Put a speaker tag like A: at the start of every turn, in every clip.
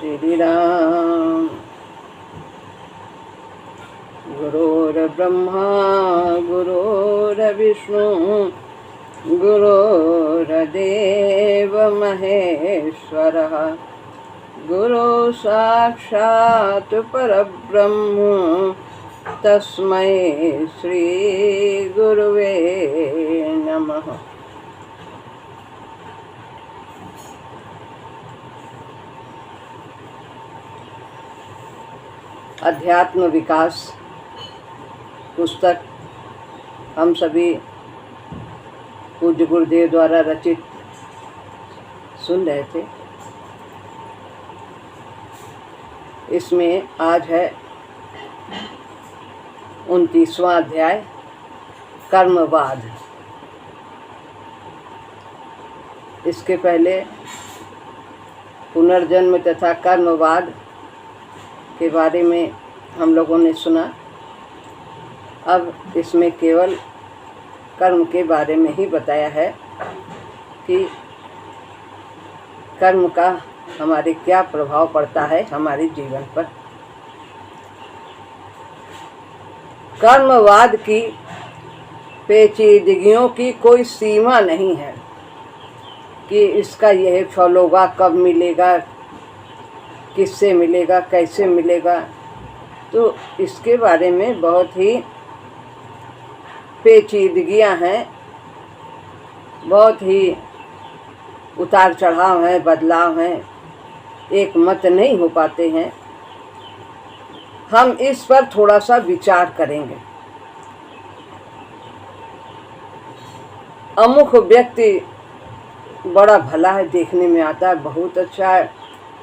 A: श्री राम। गुरुर्ब्रह्मा गुरुर्विष्णु गुरुर्देव महेश्वरः गुरु साक्षात् परब्रह्म तस्मै श्री गुरुवे नमः। अध्यात्म विकास पुस्तक हम सभी पूज्य गुरुदेव द्वारा रचित सुन रहे थे। इसमें आज है 29वां अध्याय कर्मवाद। इसके पहले पुनर्जन्म तथा कर्मवाद के बारे में हम लोगों ने सुना। अब इसमें केवल कर्म के बारे में ही बताया है कि कर्म का हमारे क्या प्रभाव पड़ता है हमारे जीवन पर। कर्मवाद की पेचीदगियों की कोई सीमा नहीं है कि इसका यह फल होगा, कब मिलेगा, किससे मिलेगा, कैसे मिलेगा। तो इसके बारे में बहुत ही पेचीदगियां हैं, बहुत ही उतार चढ़ाव हैं, बदलाव हैं, एक मत नहीं हो पाते हैं। हम इस पर थोड़ा सा विचार करेंगे। अमुक व्यक्ति बड़ा भला है, देखने में आता है, बहुत अच्छा है,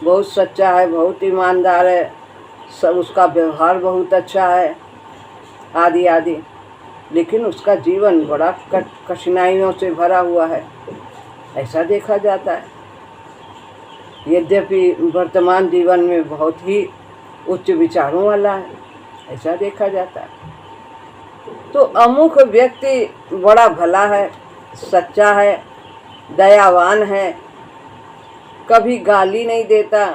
A: बहुत सच्चा है, बहुत ईमानदार है, सब उसका व्यवहार बहुत अच्छा है, आदि आदि, लेकिन उसका जीवन बड़ा कठिनाइयों से भरा हुआ है, ऐसा देखा जाता है। यद्यपि वर्तमान जीवन में बहुत ही उच्च विचारों वाला है, ऐसा देखा जाता है। तो अमुक व्यक्ति बड़ा भला है, सच्चा है, दयावान है, कभी गाली नहीं देता,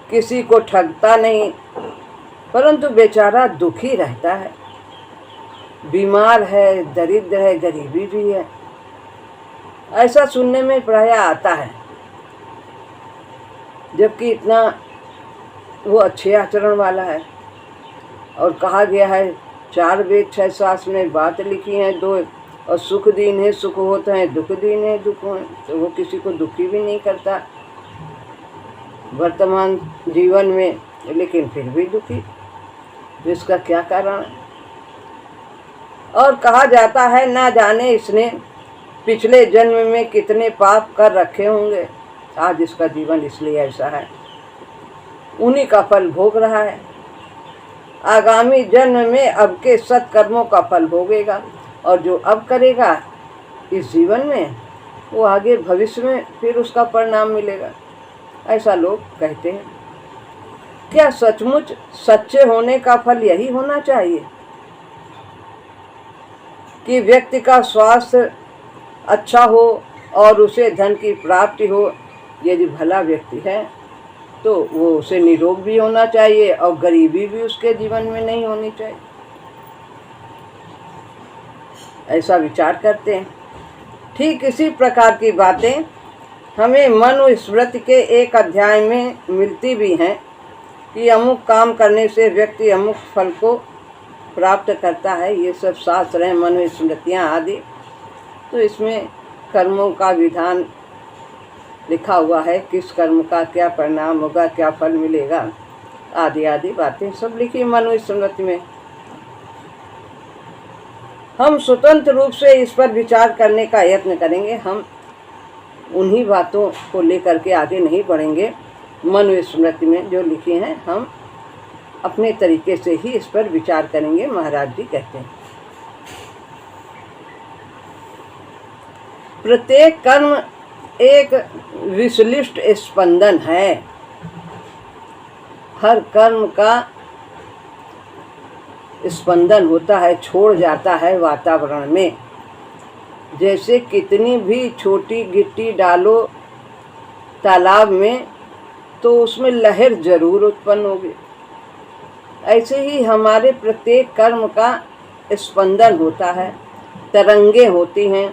A: किसी को ठगता नहीं, परंतु बेचारा दुखी रहता है, बीमार है, दरिद्र है, गरीबी भी है, ऐसा सुनने में प्रायः आता है। जबकि इतना वो अच्छे आचरण वाला है। और कहा गया है 4 वेद 6 शास्त्र में बात लिखी है 2, और सुख दीन है सुख होते हैं, दुख दीन है दुख है। तो वो किसी को दुखी भी नहीं करता वर्तमान जीवन में, लेकिन फिर भी दुखी। इसका क्या कारण है? और कहा जाता है ना जाने इसने पिछले जन्म में कितने पाप कर रखे होंगे, आज इसका जीवन इसलिए ऐसा है, उन्हीं का फल भोग रहा है। आगामी जन्म में अब के सत्कर्मों का फल भोगेगा, और जो अब करेगा इस जीवन में, वो आगे भविष्य में फिर उसका परिणाम मिलेगा, ऐसा लोग कहते हैं। क्या सचमुच सच्चे होने का फल यही होना चाहिए कि व्यक्ति का स्वास्थ्य अच्छा हो और उसे धन की प्राप्ति हो? यदि भला व्यक्ति है तो वो उसे निरोग भी होना चाहिए और गरीबी भी उसके जीवन में नहीं होनी चाहिए, ऐसा विचार करते हैं। ठीक इसी प्रकार की बातें हमें मनुस्मृति के एक अध्याय में मिलती भी हैं कि अमुक काम करने से व्यक्ति अमुक फल को प्राप्त करता है। ये सब शास्त्र हैं, मनुस्मृतियाँ आदि। तो इसमें कर्मों का विधान लिखा हुआ है, किस कर्म का क्या परिणाम होगा, क्या फल मिलेगा, आदि आदि बातें सब लिखी मनुस्मृति में। हम स्वतंत्र रूप से इस पर विचार करने का यत्न करेंगे। हम उन्हीं बातों को लेकर के आगे नहीं बढ़ेंगे। मनुस्मृति में जो लिखी हैं हम अपने तरीके से ही इस पर विचार करेंगे। महाराज जी कहते हैं, प्रत्येक कर्म एक विश्लिष्ट स्पंदन है। हर कर्म का स्पंदन होता है, छोड़ जाता है वातावरण में। जैसे कितनी भी छोटी गिट्टी डालो तालाब में तो उसमें लहर जरूर उत्पन्न होगी। ऐसे ही हमारे प्रत्येक कर्म का स्पंदन होता है, तरंगे होती हैं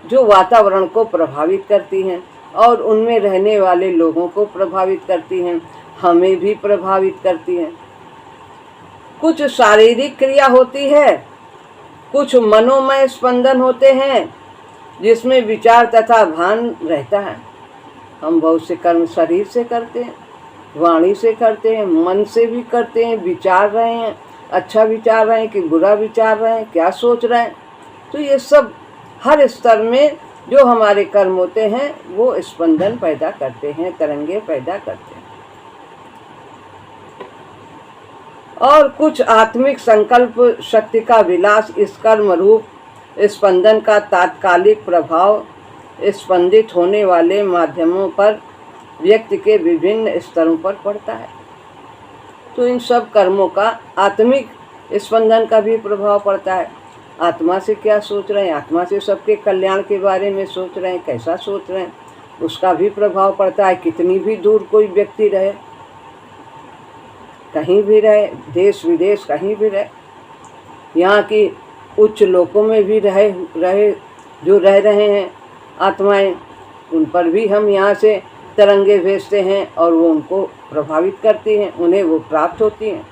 A: जो वातावरण को प्रभावित करती हैं और उनमें रहने वाले लोगों को प्रभावित करती हैं, हमें भी प्रभावित करती हैं। कुछ शारीरिक क्रिया होती है, कुछ मनोमय स्पंदन होते हैं जिसमें विचार तथा भान रहता है। हम बहुत से कर्म शरीर से करते हैं, वाणी से करते हैं, मन से भी करते हैं, विचार रहे हैं, अच्छा विचार रहे हैं कि बुरा विचार रहे हैं, क्या सोच रहे हैं। तो ये सब हर स्तर में जो हमारे कर्म होते हैं वो स्पंदन पैदा करते हैं, तरंगे पैदा करते हैं। और कुछ आत्मिक संकल्प शक्ति का विलास इस कर्म रूप स्पंदन का तात्कालिक प्रभाव स्पंदित होने वाले माध्यमों पर व्यक्ति के विभिन्न स्तरों पर पड़ता है। तो इन सब कर्मों का आत्मिक स्पंदन का भी प्रभाव पड़ता है। आत्मा से क्या सोच रहे हैं, आत्मा से सबके कल्याण के बारे में सोच रहे हैं, कैसा सोच रहे हैं, उसका भी प्रभाव पड़ता है। कितनी भी दूर कोई व्यक्ति रहे, कहीं भी रहे, देश विदेश कहीं भी रहे, यहाँ की उच्च लोकों में भी रहे जो रह रहे हैं आत्माएं, उन पर भी हम यहाँ से तरंगे भेजते हैं और वो उनको प्रभावित करती हैं, उन्हें वो प्राप्त होती हैं।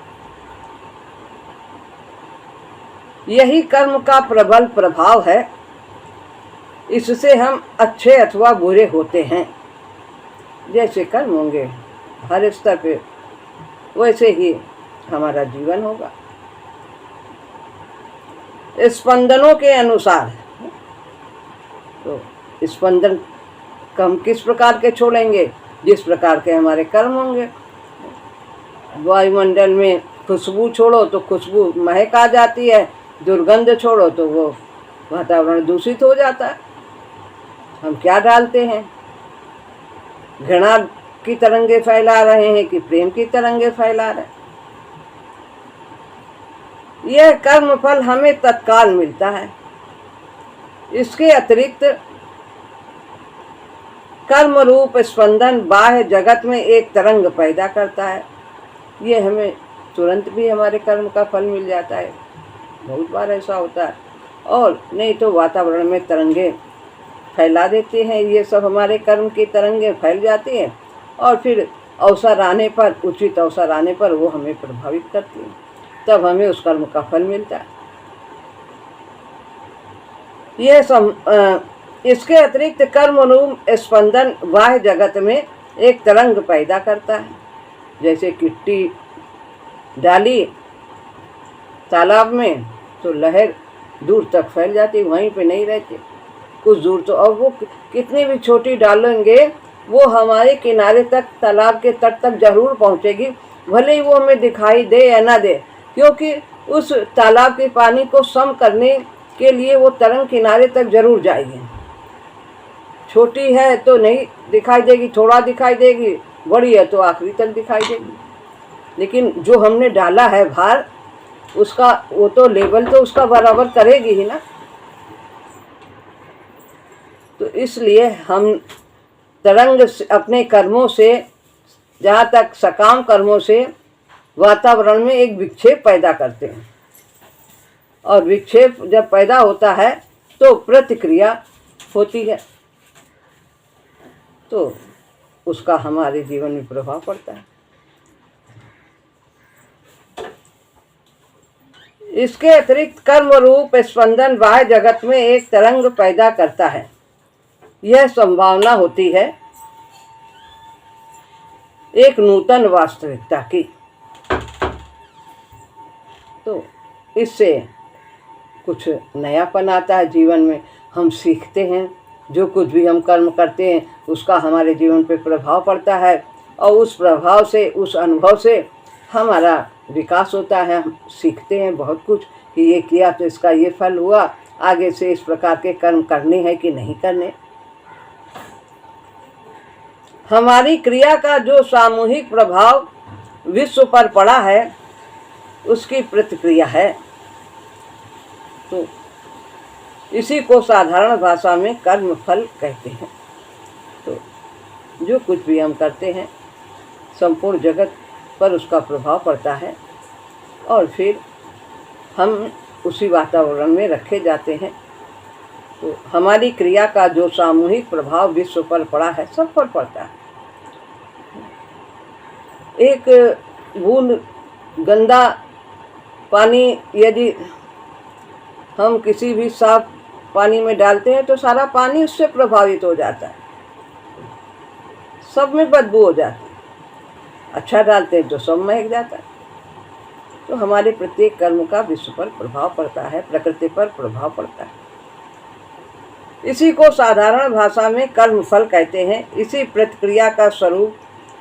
A: यही कर्म का प्रबल प्रभाव है। इससे हम अच्छे अथवा बुरे होते हैं। जैसे कर्म होंगे हर स्तर पे, वैसे ही हमारा जीवन होगा। स्पंदनों के अनुसार तो स्पंदन हम किस प्रकार के छोड़ेंगे, जिस प्रकार के हमारे कर्म होंगे। वायुमंडल में खुशबू छोड़ो तो खुशबू महक आ जाती है, दुर्गंध छोड़ो तो वो वातावरण दूषित हो जाता है। हम क्या डालते हैं, घृणा की तरंगे फैला रहे हैं कि प्रेम की तरंगे फैला रहे हैं। यह कर्म फल हमें तत्काल मिलता है। इसके अतिरिक्त कर्म रूप स्पंदन बाह्य जगत में एक तरंग पैदा करता है। ये हमें तुरंत भी हमारे कर्म का फल मिल जाता है, बहुत बार ऐसा होता है। और नहीं तो वातावरण में तरंगे फैला देते हैं, ये सब हमारे कर्म की तरंगे फैल जाती हैं और फिर अवसर आने पर, उचित अवसर आने पर वो हमें प्रभावित करती हैं, तब हमें उस कर्म का फल मिलता है। यह सब इसके अतिरिक्त कर्म रूप स्पंदन बाह्य जगत में एक तरंग पैदा करता है। जैसे गिट्टी डाली तालाब में तो लहर दूर तक फैल जाती, वहीं पे नहीं रहती, कुछ दूर तो, और वो कितनी भी छोटी डालेंगे वो हमारे किनारे तक, तालाब के तट तक जरूर पहुंचेगी, भले ही वो हमें दिखाई दे या ना दे, क्योंकि उस तालाब के पानी को सम करने के लिए वो तरंग किनारे तक जरूर जाएगी। छोटी है तो नहीं दिखाई देगी, थोड़ा दिखाई देगी, बड़ी है तो आखिरी तक दिखाई देगी। लेकिन जो हमने डाला है भार, उसका वो तो लेवल तो उसका बराबर करेगी ही ना। तो इसलिए हम तरंग अपने कर्मों से, जहाँ तक सकाम कर्मों से वातावरण में एक विक्षेप पैदा करते हैं, और विक्षेप जब पैदा होता है तो प्रतिक्रिया होती है, तो उसका हमारे जीवन में प्रभाव पड़ता है। इसके अतिरिक्त कर्म रूप स्पंदन बाह्य जगत में एक तरंग पैदा करता है। यह संभावना होती है एक नूतन वास्तविकता की। तो इससे कुछ नयापन आता है जीवन में, हम सीखते हैं, जो कुछ भी हम कर्म करते हैं उसका हमारे जीवन पे प्रभाव पड़ता है, और उस प्रभाव से, उस अनुभव से हमारा विकास होता है। हम सीखते हैं बहुत कुछ कि ये किया तो इसका ये फल हुआ, आगे से इस प्रकार के कर्म करने हैं कि नहीं करने। हमारी क्रिया का जो सामूहिक प्रभाव विश्व पर पड़ा है उसकी प्रतिक्रिया है। तो इसी को साधारण भाषा में कर्म फल कहते हैं। तो जो कुछ भी हम करते हैं संपूर्ण जगत पर उसका प्रभाव पड़ता है और फिर हम उसी वातावरण में रखे जाते हैं। तो हमारी क्रिया का जो सामूहिक प्रभाव विश्व पर पड़ा है, सब पर पड़ता है। एक बूंद गंदा पानी यदि हम किसी भी साफ पानी में डालते हैं तो सारा पानी उससे प्रभावित हो जाता है, सब में बदबू हो जाती है। अच्छा डालते हैं तो सब महक जाता है। तो हमारे प्रत्येक कर्म का विश्व पर प्रभाव पड़ता है, प्रकृति पर प्रभाव पड़ता है। इसी को साधारण भाषा में कर्म फल कहते हैं। इसी प्रतिक्रिया का स्वरूप,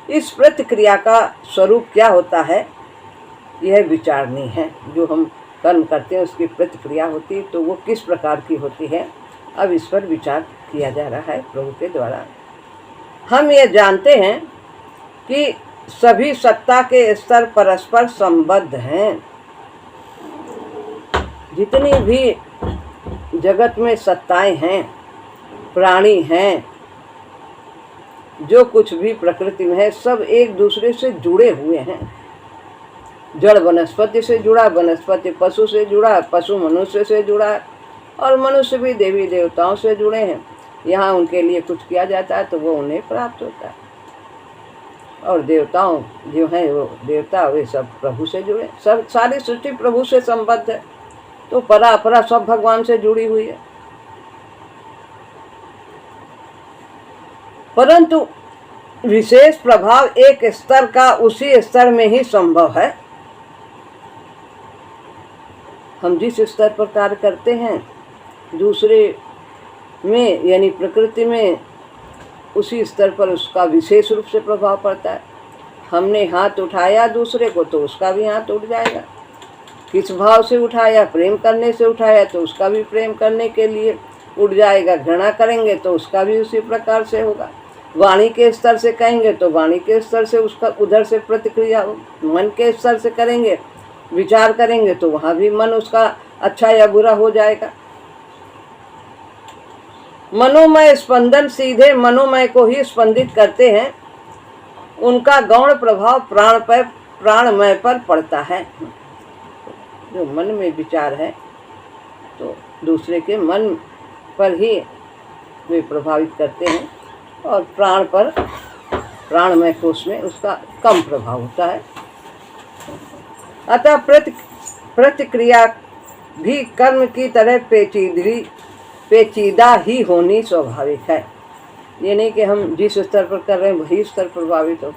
A: इस प्रतिक्रिया का स्वरूप क्या होता है, यह विचारणीय है। जो हम कर्म करते हैं उसकी प्रतिक्रिया होती है, तो वो किस प्रकार की होती है, अब इस पर विचार किया जा रहा है प्रभु के द्वारा। हम ये जानते हैं कि सभी सत्ता के स्तर परस्पर संबद्ध हैं। जितनी भी जगत में सत्ताएं हैं, प्राणी हैं, जो कुछ भी प्रकृति में है, सब एक दूसरे से जुड़े हुए हैं। जड़ वनस्पति से जुड़ा, वनस्पति पशु से जुड़ा, पशु मनुष्य से जुड़ा, और मनुष्य भी देवी देवताओं से जुड़े हैं। यहाँ उनके लिए कुछ किया जाता है तो वो उन्हें प्राप्त होता है। और देवताओं जो हैं, वो देवता वे सब प्रभु से जुड़े, सब सारी सृष्टि प्रभु से संबद्ध है। तो परा अपरा सब भगवान से जुड़ी हुई है। परंतु विशेष प्रभाव एक स्तर का उसी स्तर में ही संभव है। हम जिस स्तर पर कार्य करते हैं दूसरे में यानी प्रकृति में, उसी स्तर पर उसका विशेष रूप से प्रभाव पड़ता है। हमने हाथ उठाया दूसरे को तो उसका भी हाथ उठ जाएगा। किस भाव से उठाया, प्रेम करने से उठाया तो उसका भी प्रेम करने के लिए उठ जाएगा। घृणा करेंगे तो उसका भी उसी प्रकार से होगा। वाणी के स्तर से कहेंगे तो वाणी के स्तर से उसका उधर से प्रतिक्रिया हो। मन के स्तर से करेंगे, विचार करेंगे तो वहाँ भी मन उसका अच्छा या बुरा हो जाएगा। मनोमय स्पंदन सीधे मनोमय को ही स्पंदित करते हैं। उनका गौण प्रभाव प्राणमय पर पड़ता है। जो मन में विचार है तो दूसरे के मन पर ही वे प्रभावित करते हैं, और प्राण पर, प्राणमय कोश में उसका कम प्रभाव होता है। अतः प्रतिक्रिया भी कर्म की तरह पेचीदा ही होनी स्वाभाविक है। ये नहीं कि हम जिस स्तर पर कर रहे हैं वही स्तर प्रभावित हो,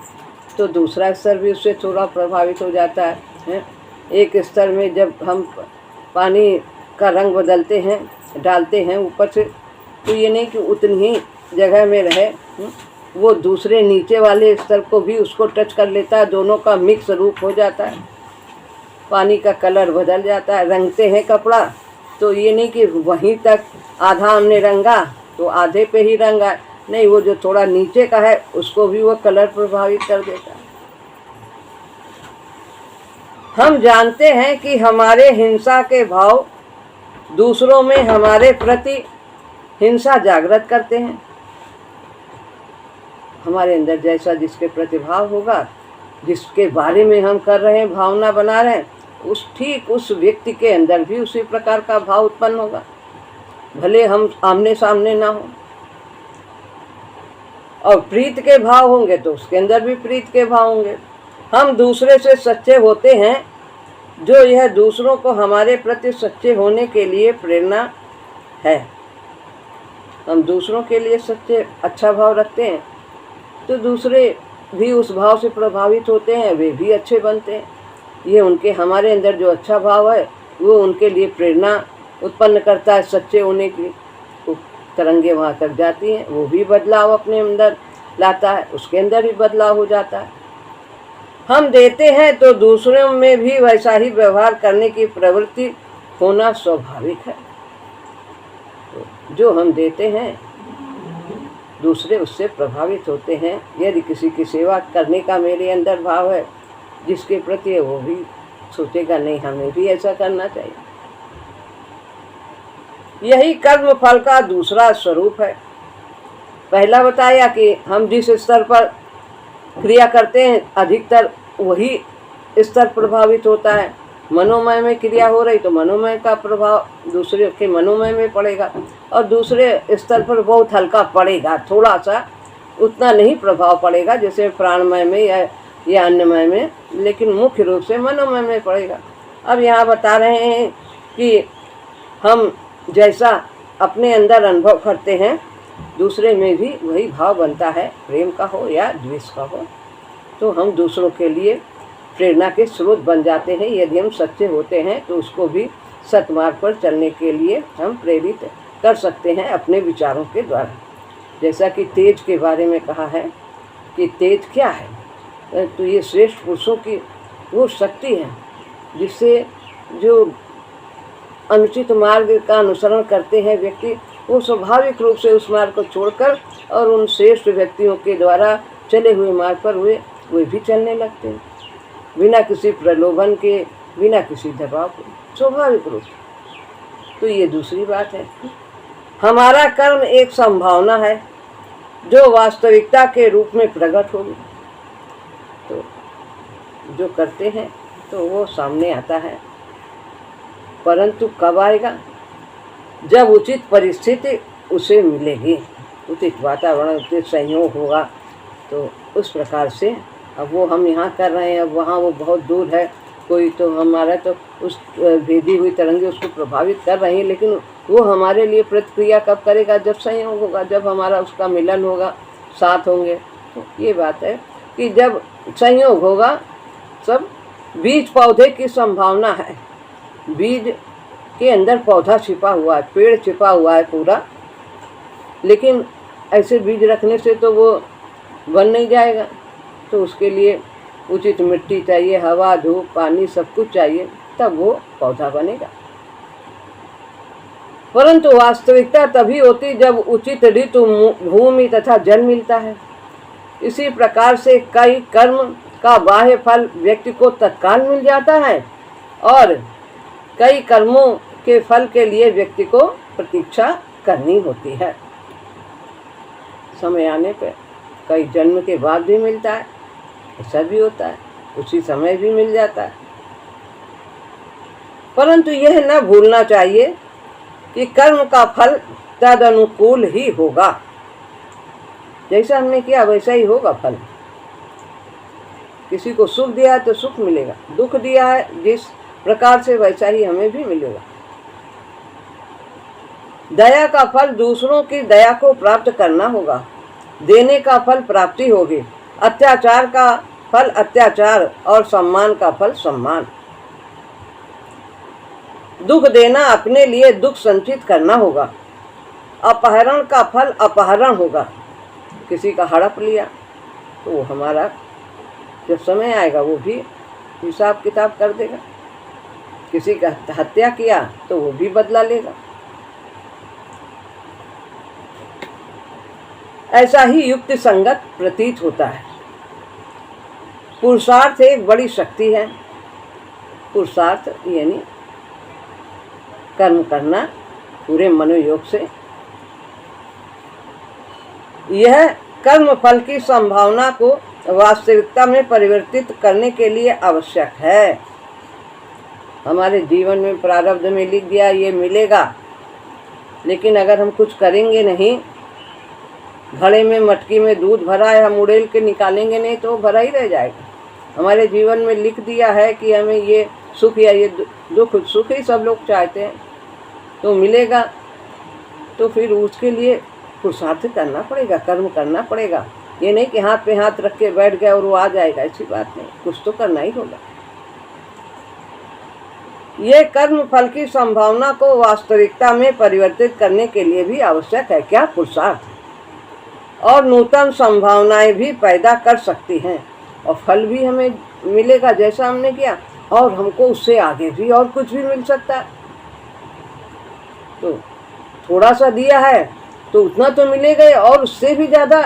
A: तो दूसरा स्तर भी उससे थोड़ा प्रभावित हो जाता है। एक स्तर में जब हम पानी का रंग बदलते हैं, डालते हैं ऊपर से, तो ये नहीं कि उतनी ही जगह में रहे, वो दूसरे नीचे वाले स्तर को भी उसको टच कर लेता है। दोनों का मिक्स रूप हो जाता है, पानी का कलर बदल जाता है। रंगते हैं कपड़ा तो ये नहीं कि वहीं तक आधा हमने रंगा तो आधे पे ही रंगा, नहीं, वो जो थोड़ा नीचे का है उसको भी वो कलर प्रभावित कर देता है। हम जानते हैं कि हमारे हिंसा के भाव दूसरों में हमारे प्रति हिंसा जागृत करते हैं। हमारे अंदर जैसा जिसके प्रति भाव होगा, जिसके बारे में हम कर रहे हैं, भावना बना रहे हैं, ठीक उस व्यक्ति के अंदर भी उसी प्रकार का भाव उत्पन्न होगा, भले हम आमने सामने ना हो। और प्रीत के भाव होंगे तो उसके अंदर भी प्रीत के भाव होंगे। हम दूसरे से सच्चे होते हैं, जो यह दूसरों को हमारे प्रति सच्चे होने के लिए प्रेरणा है। हम दूसरों के लिए सच्चे अच्छा भाव रखते हैं तो दूसरे भी उस भाव से प्रभावित होते हैं, वे भी अच्छे बनते हैं। ये उनके हमारे अंदर जो अच्छा भाव है वो उनके लिए प्रेरणा उत्पन्न करता है सच्चे होने की। तो तरंगे वहाँ तक जाती हैं, वो भी बदलाव अपने अंदर लाता है, उसके अंदर भी बदलाव हो जाता है। हम देते हैं तो दूसरों में भी वैसा ही व्यवहार करने की प्रवृत्ति होना स्वाभाविक है। तो जो हम देते हैं दूसरे उससे प्रभावित होते हैं। यदि किसी की सेवा करने का मेरे अंदर भाव है जिसके प्रति, वो भी सोचेगा नहीं हमें भी ऐसा करना चाहिए। यही कर्म फल का दूसरा स्वरूप है। पहला बताया कि हम जिस स्तर पर क्रिया करते हैं अधिकतर वही स्तर प्रभावित होता है। मनोमय में क्रिया हो रही तो मनोमय का प्रभाव दूसरे के मनोमय में पड़ेगा और दूसरे स्तर पर बहुत हल्का पड़ेगा, थोड़ा सा, उतना नहीं प्रभाव पड़ेगा जैसे प्राणमय में या अन्नमय में, लेकिन मुख्य रूप से मनोमय में पड़ेगा। अब यहाँ बता रहे हैं कि हम जैसा अपने अंदर अनुभव करते हैं दूसरे में भी वही भाव बनता है, प्रेम का हो या द्वेष का हो, तो हम दूसरों के लिए प्रेरणा के स्रोत बन जाते हैं। यदि हम सच्चे होते हैं तो उसको भी सतमार्ग पर चलने के लिए हम प्रेरित कर सकते हैं अपने विचारों के द्वारा। जैसा कि तेज के बारे में कहा है कि तेज क्या है, तो ये श्रेष्ठ पुरुषों की वो शक्ति है जिससे जो अनुचित मार्ग का अनुसरण करते हैं व्यक्ति, वो स्वाभाविक रूप से उस मार्ग को छोड़कर और उन श्रेष्ठ व्यक्तियों के द्वारा चले हुए मार्ग पर वे भी चलने लगते हैं, बिना किसी प्रलोभन के, बिना किसी दबाव के, स्वाभाविक रूप से। तो ये दूसरी बात है। हमारा कर्म एक संभावना है जो वास्तविकता के रूप में प्रकट होगी। तो जो करते हैं तो वो सामने आता है, परंतु कब आएगा? जब उचित परिस्थिति उसे मिलेगी, उचित वातावरण, उचित संयोग होगा, तो उस प्रकार से। अब वो हम यहाँ कर रहे हैं, अब वहाँ वो बहुत दूर है कोई, तो हमारा तो उस भेदी हुई तरंगे उसको प्रभावित कर रही हैं, लेकिन वो हमारे लिए प्रतिक्रिया कब करेगा? जब संयोग होगा, जब हमारा उसका मिलन होगा, साथ होंगे। तो ये बात है कि जब संयोग होगा, सब बीज पौधे की संभावना है, बीज के अंदर पौधा छिपा हुआ है, पेड़ छिपा हुआ है पूरा, लेकिन ऐसे बीज रखने से तो वो बन नहीं जाएगा। तो उसके लिए उचित मिट्टी चाहिए, हवा, धूप, पानी, सब कुछ चाहिए, तब वो पौधा बनेगा। परंतु वास्तविकता तभी होती जब उचित ऋतु, भूमि तथा जल मिलता है। इसी प्रकार से कई कर्म का बाह्य फल व्यक्ति को तत्काल मिल जाता है और कई कर्मों के फल के लिए व्यक्ति को प्रतीक्षा करनी होती है। समय आने पर कई जन्म के बाद भी मिलता है, ऐसा भी होता है, उसी समय भी मिल जाता है। परंतु यह न भूलना चाहिए कि कर्म का फल तद अनुकूल ही होगा। जैसा हमने किया वैसा ही होगा फल। किसी को सुख दिया है तो सुख मिलेगा, दुख दिया है जिस प्रकार से वैसा ही हमें भी मिलेगा। दया का फल दूसरों की दया को प्राप्त करना होगा, देने का फल प्राप्ति होगी, अत्याचार का फल अत्याचार और सम्मान का फल सम्मान। दुख देना अपने लिए दुख संचित करना होगा, अपहरण का फल अपहरण होगा। किसी का हड़प लिया तो वो हमारा जब समय आएगा वो भी हिसाब किताब कर देगा, किसी का हत्या किया तो वो भी बदला लेगा। ऐसा ही युक्ति संगत प्रतीत होता है। पुरुषार्थ एक बड़ी शक्ति है। पुरुषार्थ यानी कर्म करना पूरे मनोयोग से। यह कर्म फल की संभावना को वास्तविकता में परिवर्तित करने के लिए आवश्यक है। हमारे जीवन में प्रारब्ध में लिख दिया ये मिलेगा, लेकिन अगर हम कुछ करेंगे नहीं, घड़े में मटकी में दूध भरा है, हम उड़ेल के निकालेंगे नहीं तो भरा ही रह जाएगा। हमारे जीवन में लिख दिया है कि हमें ये सुख या ये दुख, सुख ही सब लोग चाहते हैं, तो मिलेगा, तो फिर उसके लिए पुरुषार्थ करना पड़ेगा, कर्म करना पड़ेगा। ये नहीं कि हाथ पे हाथ रख के बैठ गए और वो आ जाएगा, ऐसी बात नहीं, कुछ तो करना ही होगा। ये कर्म फल की संभावना को वास्तविकता में परिवर्तित करने के लिए भी आवश्यक है क्या? पुरुषार्थ, और नूतन संभावनाएं भी पैदा कर सकती हैं और फल भी हमें मिलेगा जैसा हमने किया, और हमको उससे आगे भी और कुछ भी मिल सकता है। तो थोड़ा सा दिया है तो उतना तो मिलेगा, और उससे भी ज़्यादा।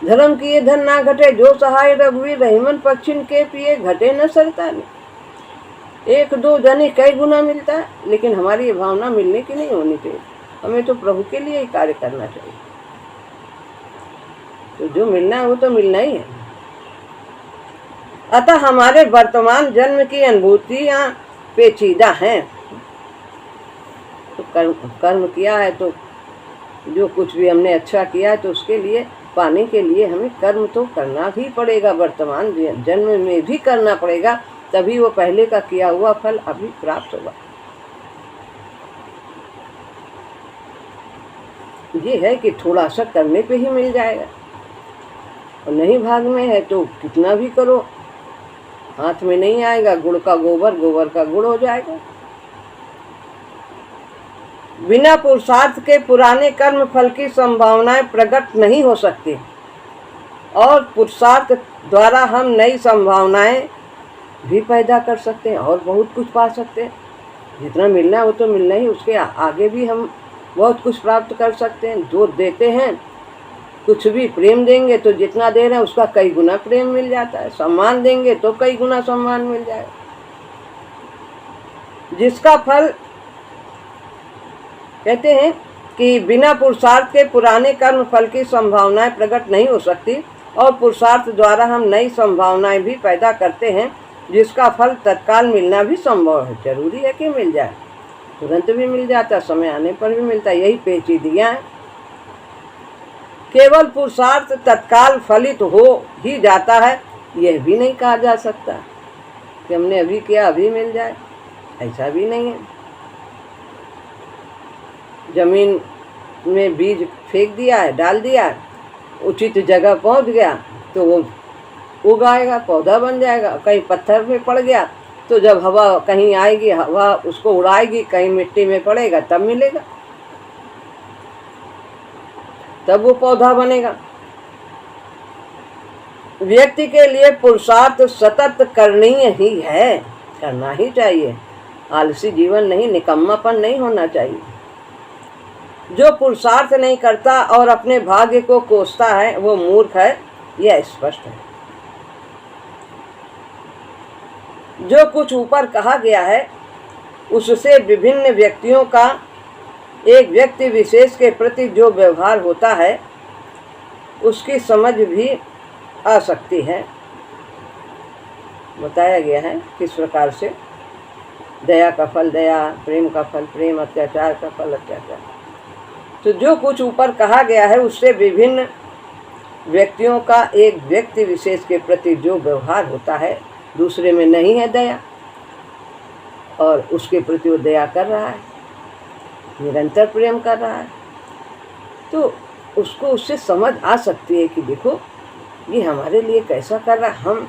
A: धर्म किए धन ना घटे, जो सहाय रघुवीर रहीमन पक्षिन के पिए, घटे न सरता नहीं। एक दो जने कई गुना मिलता है, लेकिन हमारी ये भावना मिलने की नहीं होनी चाहिए। हमें तो प्रभु के लिए ही कार्य करना चाहिए। तो जो मिलना है वो तो मिलना ही है। अतः हमारे वर्तमान जन्म की अनुभूतियां पेचीदा हैं। तो कर्म किया है तो जो कुछ भी हमने अच्छा किया है तो उसके लिए पाने के लिए हमें कर्म तो करना ही पड़ेगा, वर्तमान जन्म में भी करना पड़ेगा, तभी वो पहले का किया हुआ फल अभी प्राप्त होगा। ये है कि थोड़ा सा करने पे ही मिल जाएगा, और नहीं भाग में है तो कितना भी करो हाथ में नहीं आएगा। गुड़ का गोबर, गोबर का गुड़ हो जाएगा। बिना पुरुषार्थ के पुराने कर्म फल की संभावनाएं प्रकट नहीं हो सकती, और पुरुषार्थ द्वारा हम नई संभावनाएं भी पैदा कर सकते हैं और बहुत कुछ पा सकते हैं। जितना मिलना है वो तो मिलना ही, उसके आगे भी हम बहुत कुछ प्राप्त कर सकते हैं। जो देते हैं, कुछ भी प्रेम देंगे तो जितना दे रहे हैं उसका कई गुना प्रेम मिल जाता है। सम्मान देंगे तो कई गुना सम्मान मिल जाएगा। जिसका फल कहते हैं कि बिना पुरुषार्थ के पुराने कर्म फल की संभावनाएं प्रकट नहीं हो सकती, और पुरुषार्थ द्वारा हम नई संभावनाएं भी पैदा करते हैं, जिसका फल तत्काल मिलना भी संभव है। जरूरी है कि मिल जाए, तुरंत भी मिल जाता, समय आने पर भी मिलता। यही पेचीदियां हैं। केवल पुरुषार्थ तत्काल फलित हो ही जाता है, यह भी नहीं कहा जा सकता कि हमने अभी किया अभी मिल जाए, ऐसा भी नहीं है। जमीन में बीज फेंक दिया है, डाल दिया है, उचित जगह पहुंच गया तो वो उगाएगा, पौधा बन जाएगा। कहीं पत्थर में पड़ गया तो जब हवा कहीं आएगी, हवा उसको उड़ाएगी, कहीं मिट्टी में पड़ेगा तब मिलेगा, तब वो पौधा बनेगा। व्यक्ति के लिए पुरुषार्थ सतत करनीय ही है, करना ही चाहिए। आलसी जीवन नहीं, निकम्मापन नहीं होना चाहिए। जो पुरुषार्थ नहीं करता और अपने भाग्य को कोसता है वो मूर्ख है, यह स्पष्ट है। जो कुछ ऊपर कहा गया है उससे विभिन्न व्यक्तियों का एक व्यक्ति विशेष के प्रति जो व्यवहार होता है उसकी समझ भी आ सकती है। बताया गया है किस प्रकार से दया का फल दया, प्रेम का फल प्रेम, अत्याचार का फल अत्याचार। तो जो कुछ ऊपर कहा गया है उससे विभिन्न व्यक्तियों का एक व्यक्ति विशेष के प्रति जो व्यवहार होता है, दूसरे में नहीं है दया, और उसके प्रति वो दया कर रहा है, निरंतर प्रेम कर रहा है, तो उसको उससे समझ आ सकती है कि देखो ये हमारे लिए कैसा कर रहा है, हम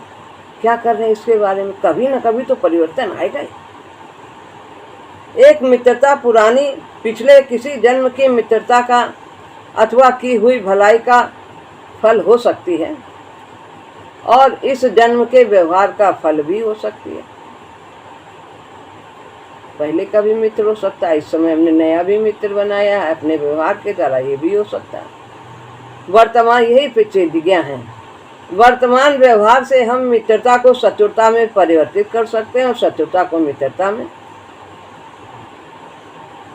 A: क्या कर रहे हैं इसके बारे में। कभी ना कभी तो परिवर्तन आएगा ही। एक मित्रता पुरानी पिछले किसी जन्म की मित्रता का अथवा की हुई भलाई का फल हो सकती है, और इस जन्म के व्यवहार का फल भी हो सकती है। पहले का भी मित्र हो सकता है, इस समय हमने नया भी मित्र बनाया है अपने व्यवहार के द्वारा, ये भी हो सकता है। वर्तमान यही पेचीदगियां हैं। वर्तमान व्यवहार से हम मित्रता को शत्रुता में परिवर्तित कर सकते हैं और शत्रुता को मित्रता में।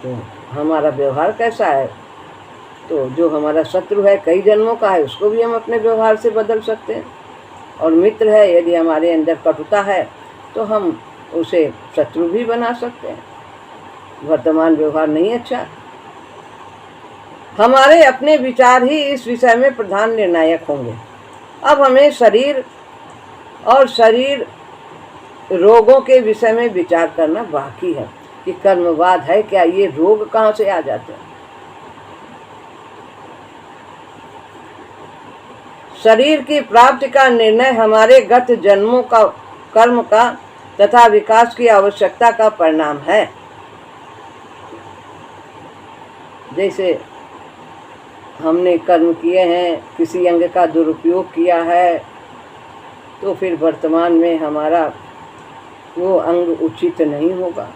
A: तो हमारा व्यवहार कैसा है, तो जो हमारा शत्रु है कई जन्मों का है उसको भी हम अपने व्यवहार से बदल सकते हैं, और मित्र है यदि हमारे अंदर कटुता है तो हम उसे शत्रु भी बना सकते हैं। वर्तमान व्यवहार नहीं अच्छा। हमारे अपने विचार ही इस विषय में प्रधान निर्णायक होंगे। अब हमें शरीर और शरीर रोगों के विषय में विचार करना बाकी है कि कर्मवाद है क्या, ये रोग कहाँ से आ जाते हैं। शरीर की प्राप्ति का निर्णय हमारे गत जन्मों का कर्म का तथा विकास की आवश्यकता का परिणाम है। जैसे हमने कर्म किए हैं, किसी अंग का दुरुपयोग किया है, तो फिर वर्तमान में हमारा वो अंग उचित नहीं होगा।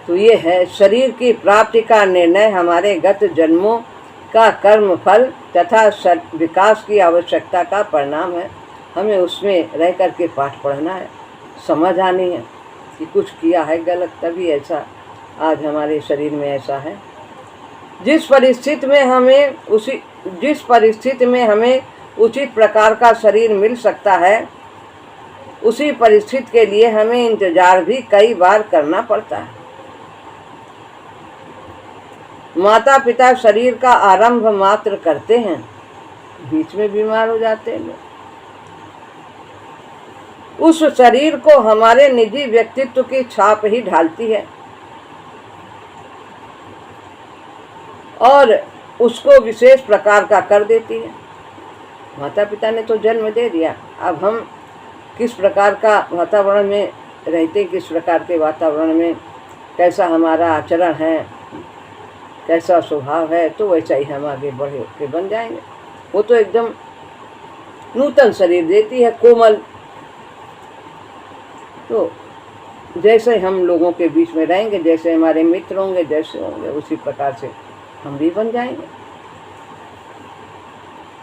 A: तो ये है शरीर की प्राप्ति का निर्णय हमारे गत जन्मों का कर्म फल तथा विकास की आवश्यकता का परिणाम है। हमें उसमें रह कर के पाठ पढ़ना है, समझ आनी है कि कुछ किया है गलत, तभी ऐसा आज हमारे शरीर में ऐसा है। जिस परिस्थिति में हमें उचित प्रकार का शरीर मिल सकता है, उसी परिस्थिति के लिए हमें इंतजार भी कई बार करना पड़ता है। माता पिता शरीर का आरंभ मात्र करते हैं, बीच में बीमार हो जाते हैं। उस शरीर को हमारे निजी व्यक्तित्व की छाप ही ढालती है और उसको विशेष प्रकार का कर देती है। माता पिता ने तो जन्म दे दिया, अब हम किस प्रकार का वातावरण में रहते, किस प्रकार के वातावरण में कैसा हमारा आचरण है, कैसा स्वभाव है, तो वैसा ही हम आगे बढ़े के बन जाएंगे। वो तो एकदम नूतन शरीर देती है, कोमल। तो जैसे हम लोगों के बीच में रहेंगे, जैसे हमारे मित्र होंगे, जैसे होंगे, उसी प्रकार से हम भी बन जाएंगे।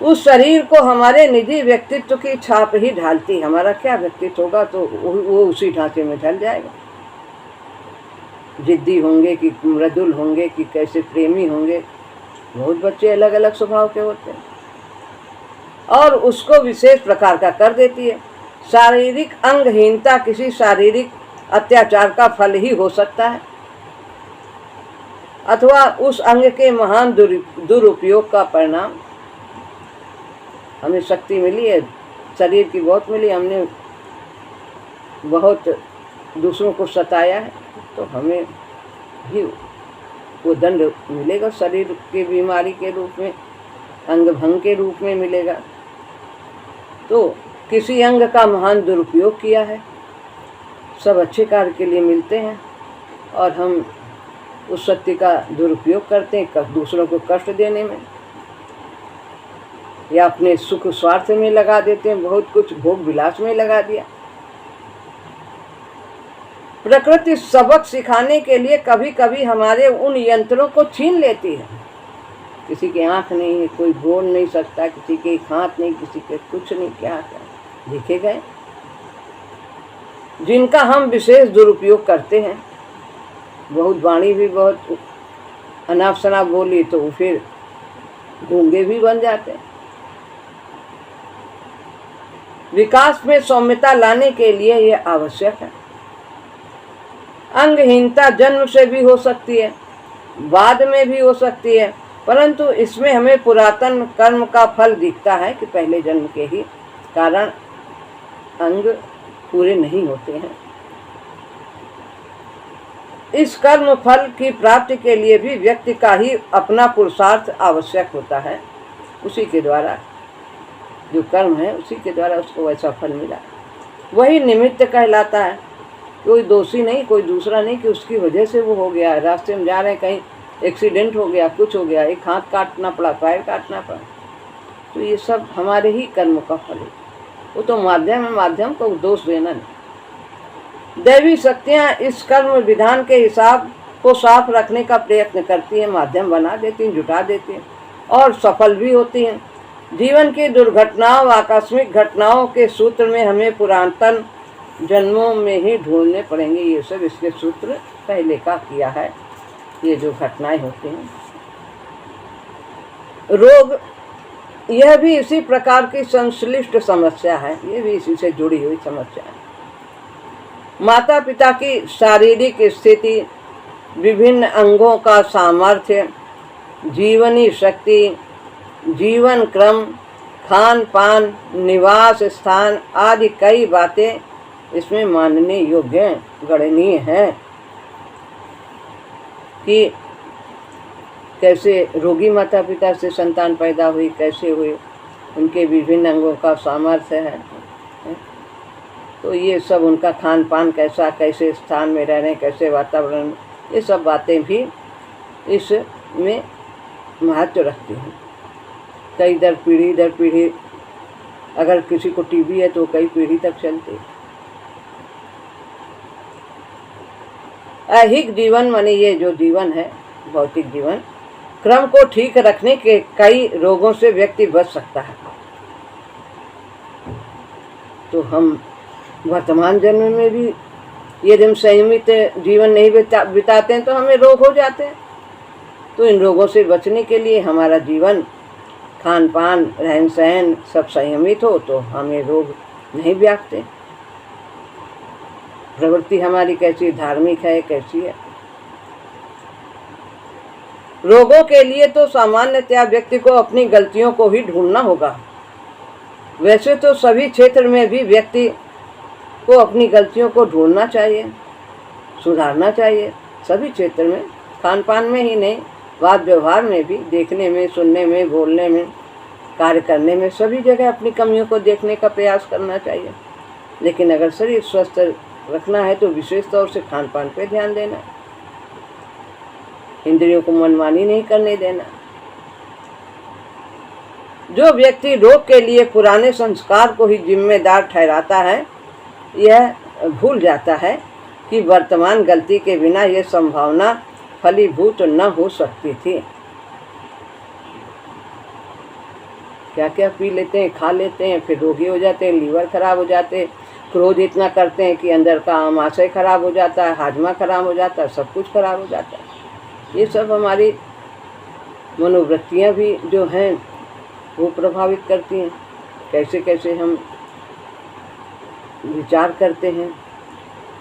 A: उस शरीर को हमारे निजी व्यक्तित्व की छाप ही ढालती। हमारा क्या व्यक्तित्व होगा तो वो उसी ढांचे में ढल जाएगा। जिद्दी होंगे कि मृदुल होंगे कि कैसे प्रेमी होंगे, बहुत बच्चे अलग अलग स्वभाव के होते हैं, और उसको विशेष प्रकार का कर देती है। शारीरिक अंगहीनता किसी शारीरिक अत्याचार का फल ही हो सकता है, अथवा उस अंग के महान दुरुपयोग का परिणाम। हमें शक्ति मिली है, शरीर की बहुत मिली, हमने बहुत दूसरों को सताया है, तो हमें भी वो दंड मिलेगा। शरीर की बीमारी के रूप में, अंग भंग के रूप में मिलेगा। तो किसी अंग का महान दुरुपयोग किया है, सब अच्छे कार्य के लिए मिलते हैं और हम उस शक्ति का दुरुपयोग करते हैं दूसरों को कष्ट देने में, या अपने सुख स्वार्थ में लगा देते हैं, बहुत कुछ भोग विलास में लगा दिया। प्रकृति सबक सिखाने के लिए कभी कभी हमारे उन यंत्रों को छीन लेती है। किसी के आंख नहीं है, कोई बोल नहीं सकता, किसी के हाथ नहीं, किसी के कुछ नहीं, क्या देखे गए, जिनका हम विशेष दुरुपयोग करते हैं। बहुत वाणी भी बहुत अनाप शनाप बोली तो फिर गूंगे भी बन जाते हैं। विकास में सौम्यता लाने के लिए यह आवश्यक है। अंगहीनता जन्म से भी हो सकती है, बाद में भी हो सकती है, परंतु इसमें हमें पुरातन कर्म का फल दिखता है कि पहले जन्म के ही कारण अंग पूरे नहीं होते हैं। इस कर्म फल की प्राप्ति के लिए भी व्यक्ति का ही अपना पुरुषार्थ आवश्यक होता है। उसी के द्वारा जो कर्म है, उसी के द्वारा उसको वैसा फल मिला, वही निमित्त कहलाता है। कोई दोषी नहीं, कोई दूसरा नहीं कि उसकी वजह से वो हो गया। रास्ते में जा रहे हैं, कहीं एक्सीडेंट हो गया, कुछ हो गया, एक हाथ काटना पड़ा, पैर काटना पड़ा, तो ये सब हमारे ही कर्म का फल है। वो तो माध्यम है, माध्यम को दोष देना नहीं। दैवी शक्तियाँ इस कर्म विधान के हिसाब को साफ रखने का प्रयत्न करती हैं, माध्यम बना देती हैं, जुटा देती हैं और सफल भी होती हैं। जीवन की दुर्घटनाओं, आकस्मिक घटनाओं के सूत्र में हमें पुरातन जन्मों में ही ढूंढने पड़ेंगे। ये सब इसके सूत्र पहले का किया है, ये जो घटनाएं होती हैं। रोग, यह भी इसी प्रकार की संश्लिष्ट समस्या है, ये भी इसी से जुड़ी हुई समस्या है। माता पिता की शारीरिक स्थिति, विभिन्न अंगों का सामर्थ्य, जीवनी शक्ति, जीवन क्रम, खान पान, निवास स्थान आदि कई बातें इसमें मानने योग्य, गणनीय हैं कि कैसे रोगी माता पिता से संतान पैदा हुई, कैसे हुई, उनके विभिन्न अंगों का सामर्थ्य है। तो ये सब उनका खान पान कैसा, कैसे स्थान में रह रहे हैं, कैसे वातावरण, ये सब बातें भी इसमें महत्व रखती हैं। कई दर पीढ़ी अगर किसी को टीबी है तो कई पीढ़ी तक चलती है। ऐहिक जीवन माने ये जो जीवन है, भौतिक जीवन, क्रम को ठीक रखने के कई रोगों से व्यक्ति बच सकता है। तो हम वर्तमान जन्म में भी यदि हम संयमित जीवन नहीं बिताते हैं तो हमें रोग हो जाते हैं। तो इन रोगों से बचने के लिए हमारा जीवन, खान पान, रहन सहन सब संयमित हो तो हमें रोग नहीं व्यापते। प्रवृत्ति हमारी कैसी धार्मिक है, कैसी है। रोगों के लिए तो सामान्यतया व्यक्ति को अपनी गलतियों को ही ढूंढना होगा। वैसे तो सभी क्षेत्र में भी व्यक्ति को अपनी गलतियों को ढूंढना चाहिए, सुधारना चाहिए। सभी क्षेत्र में, खान पान में ही नहीं, बात व्यवहार में भी, देखने में, सुनने में, बोलने में, कार्य करने में, सभी जगह अपनी कमियों को देखने का प्रयास करना चाहिए। लेकिन अगर शरीर स्वस्थ रखना है तो विशेष तौर से खान पान पे ध्यान देना, इंद्रियों को मनमानी नहीं करने देना। जो व्यक्ति रोग के लिए पुराने संस्कार को ही जिम्मेदार ठहराता है, यह भूल जाता है कि वर्तमान गलती के बिना यह संभावना फलीभूत न हो सकती थी। क्या क्या पी लेते हैं, खा लेते हैं, फिर रोगी हो जाते हैं, लीवर खराब हो जाते हैं, क्रोध इतना करते हैं कि अंदर का आमाशय खराब हो जाता है, हाजमा खराब हो जाता है, सब कुछ खराब हो जाता है। ये सब हमारी मनोवृत्तियाँ भी जो हैं वो प्रभावित करती हैं। कैसे कैसे हम विचार करते हैं,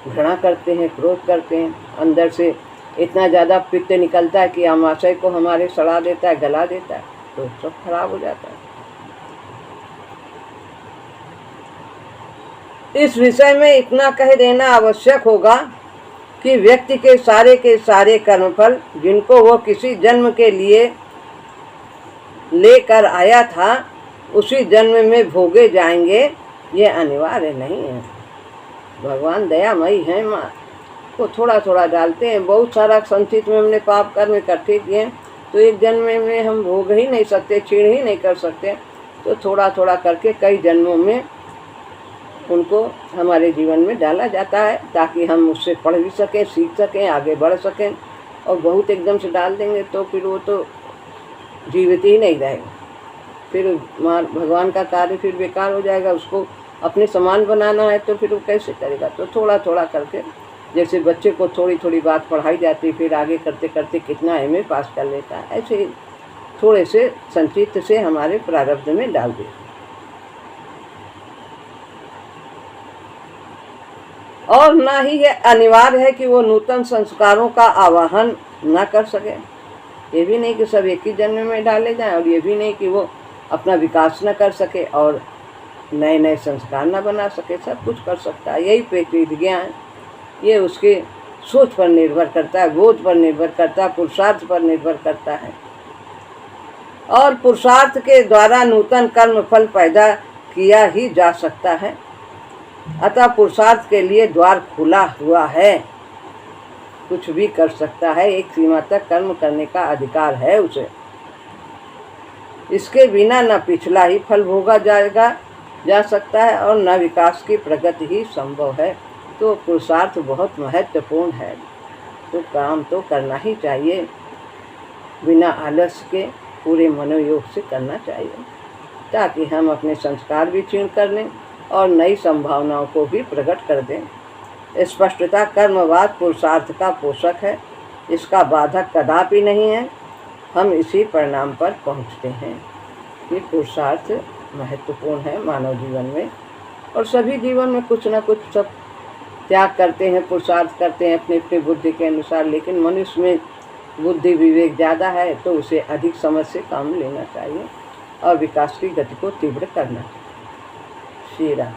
A: घृणा करते हैं, क्रोध करते हैं, अंदर से इतना ज़्यादा पित्त निकलता है कि आमाशय को हमारे सड़ा देता है, गला देता है, तो सब खराब हो जाता है। इस विषय में इतना कह देना आवश्यक होगा कि व्यक्ति के सारे कर्मफल जिनको वो किसी जन्म के लिए लेकर आया था उसी जन्म में भोगे जाएंगे, ये अनिवार्य नहीं है। भगवान दयामयी हैं, माँ को थोड़ा थोड़ा डालते हैं। बहुत सारा संचित में हमने पाप कर्म इकट्ठे किए हैं तो एक जन्म में हम भोग ही नहीं सकते, छीण ही नहीं कर सकते। तो थोड़ा थोड़ा करके कई जन्मों में उनको हमारे जीवन में डाला जाता है ताकि हम उससे पढ़ भी सकें, सीख सकें, आगे बढ़ सकें। और बहुत एकदम से डाल देंगे तो फिर वो तो जीवित ही नहीं रहेगा, फिर भगवान का कार्य फिर बेकार हो जाएगा। उसको अपने समान बनाना है तो फिर वो कैसे करेगा। तो थोड़ा थोड़ा करके, जैसे बच्चे को थोड़ी थोड़ी बात पढ़ाई जाती, फिर आगे करते करते कितना एमए पास कर लेता है, ऐसे ही थोड़े से संचित से हमारे प्रारब्ध में डाल दे। और ना ही यह अनिवार्य है कि वो नूतन संस्कारों का आवाहन न कर सके। ये भी नहीं कि सब एक ही जन्म में डाले जाएं, और ये भी नहीं कि वो अपना विकास न कर सके और नए नए संस्कार न बना सके। सब कुछ कर सकता है। यही पेचीदगियाँ हैं। ये उसके सोच पर निर्भर करता है, बोध पर निर्भर करता है, पुरुषार्थ पर निर्भर करता है। और पुरुषार्थ के द्वारा नूतन कर्म फल पैदा किया ही जा सकता है। अतः पुरुषार्थ के लिए द्वार खुला हुआ है, कुछ भी कर सकता है। एक सीमा तक कर्म करने का अधिकार है उसे। इसके बिना न पिछला ही फल भोगा जा सकता है और न विकास की प्रगति ही संभव है। तो पुरुषार्थ बहुत महत्वपूर्ण है। तो काम तो करना ही चाहिए, बिना आलस्य के पूरे मनोयोग से करना चाहिए, ताकि हम अपने संस्कार भी क्षीण कर लें और नई संभावनाओं को भी प्रकट कर दें। स्पष्टता कर्मवाद पुरुषार्थ का पोषक है, इसका बाधक कदापि नहीं है। हम इसी परिणाम पर पहुँचते हैं कि पुरुषार्थ महत्वपूर्ण है मानव जीवन में। और सभी जीवन में कुछ न कुछ सब त्याग करते हैं, पुरुषार्थ करते हैं अपने अपने बुद्धि के अनुसार। लेकिन मनुष्य में बुद्धि विवेक ज़्यादा है तो उसे अधिक समझ से काम लेना चाहिए और विकास की गति को तीव्र करना चाहिए। श्री राम।